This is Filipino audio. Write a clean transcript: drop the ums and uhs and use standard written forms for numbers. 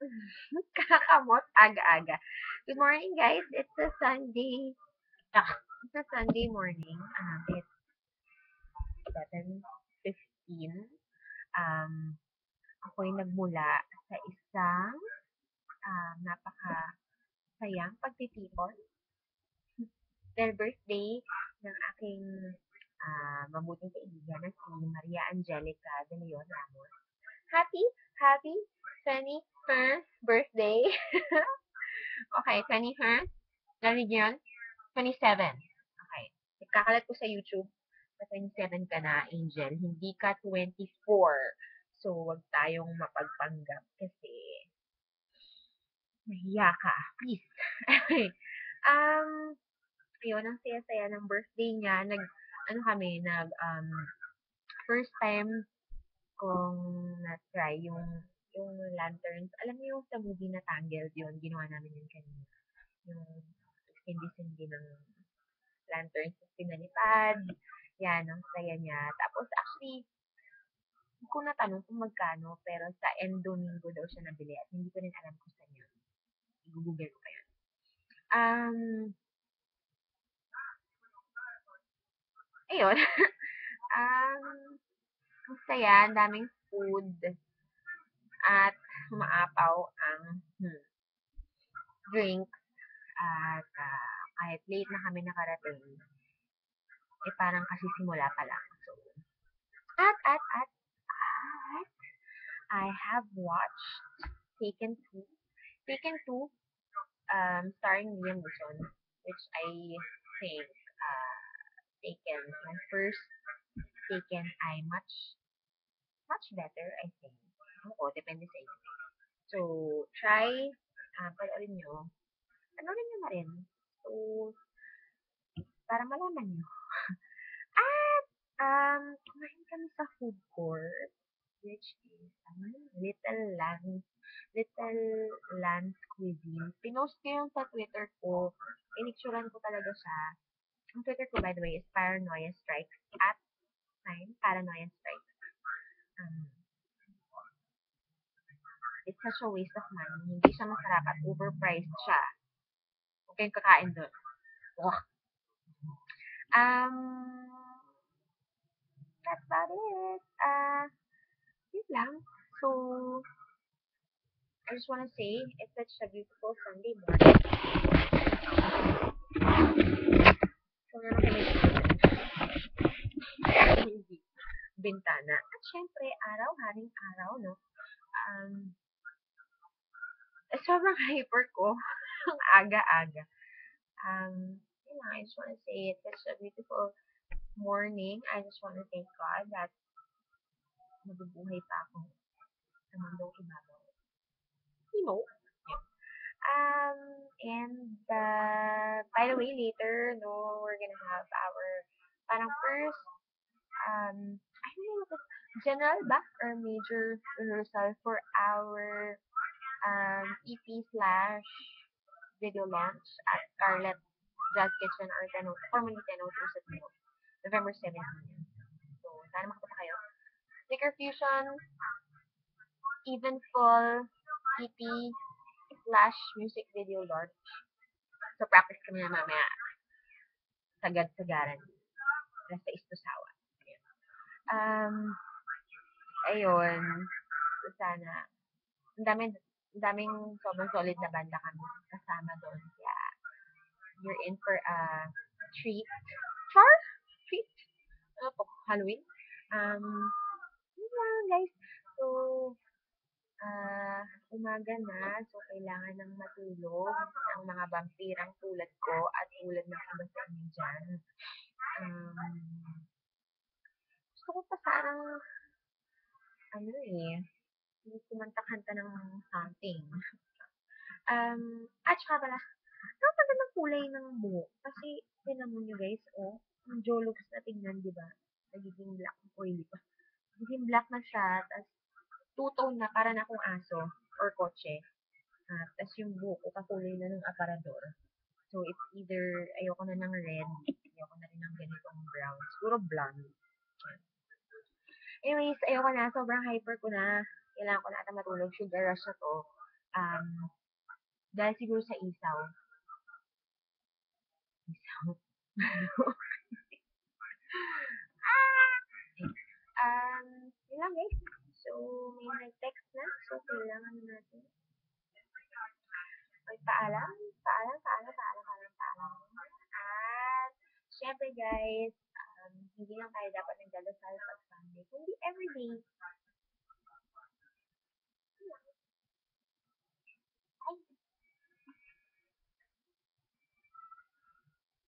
Kakamot aga-aga. Good morning, guys. It's a Sunday. It's a Sunday morning. It's 7:15. Um, ako'y nagmula sa isang napaka-sayang pagtitipon dahil birthday ng aking mabuting kaibigan na si Maria Angelica de Leon Ramos. Happy, happy 21st birthday. Okay, 21st. Narinig niyo yun? 27. Okay. Kakalat ko sa YouTube. Sa 27 ka na, Angel. Hindi ka 24. So, wag tayong mapagpanggap kasi nahiya ka. Please. um, ayun, ang saya-saya ng birthday niya. First time kong na-try yung lanterns. Alam niyo yung sa movie na Tangled yun, ginawa namin yun kanina. Yung sindi-sindi ng lanterns sa pinalipad. Yan, ang saya niya. Tapos, actually, hindi ko natanong kung magkano, pero sa Endomingo daw siya nabili at hindi ko rin alam kung saan yun. I-google ko pa yun. Um, ayun. Ang saya, ang daming food, at umaapaw ang drinks, at kahit late na kami nakarating, parang kasi simula pa lang. So, at, I have watched Taken 2. Taken 2, starring Liam Neeson, which I think Taken, my first Taken ay much better, I think. Oo, depende sa inyo. So, try, panoorin nyo. Panoorin nyo na rin. So, para malaman nyo. At, kumain kami sa food court, which is, Little Land's Cuisine. Pinost ko yung sa Twitter ko. Pinicturan ko talaga siya. Ang Twitter ko, by the way, is Paranoia Strikes. At sign, Paranoia Strikes. It's such a waste of money. Hindi siya masarap at overpriced siya. Huwag kayong kakain doon. Ugh. That's about it. Yun lang. So, I just want to say, it's such a beautiful Sunday morning. So, naman kami bintana. At syempre, araw, haring araw, no? Sobrang hyper ko. Ang aga-aga. Yun lang, I just want to say, it's such a beautiful morning. I just want to thank God that nabubuhay pa ako sa mundong ibabaw. You know? By the way, later, no, we're gonna have our parang first, I don't know what general ba or major rehearsal for our EP slash video launch at Scarlet Jazz Kitchen or formerly Teno sa Tino, November 17. So, sana makapunta kayo. Sticker Fusion, Even Full, EP slash music video launch. So, practice kami na mamaya. Sagad-sagaran. Alas 6 to sawa. Ayun. So, sana. Ang daming sobrang solid na banda kami kasama doon. Kaya, you're in for a treat. Treat? Ano po? Halloween? Yun lang, guys. So, umaga na, so kailangan ng matulog ang mga vampirang tulad ko at tulad ng iba sa inyo dyan. Gusto ko pa sarang, kumanta-kanta ng something. At saka pala, napagandang kulay ng buhok. Kasi, tinan mo nyo guys, ang jologs na tingnan, di ba? Nagiging black, oily pa. Nagiging black na siya, tas two-tone na, para na akong aso or kotse. Tas yung buhok ko, kakulay na ng aparador. So, it's either, ayoko na ng red, ayoko na rin ng ganitong brown. Siguro blonde. Anyways, ayoko na, sobrang hyper ko na. Kailangan ko na ata matulog. Sugar rush na to. Um, dahil siguro sa isaw. Isaw. ah! Yun lang guys. So, may nag-text na. So, kailangan natin magpaalam. Paalam, paalam, paalam, paalam, paalam. At, syempre guys, hindi lang tayo dapat nagdadasal pag Sunday, kundi everyday.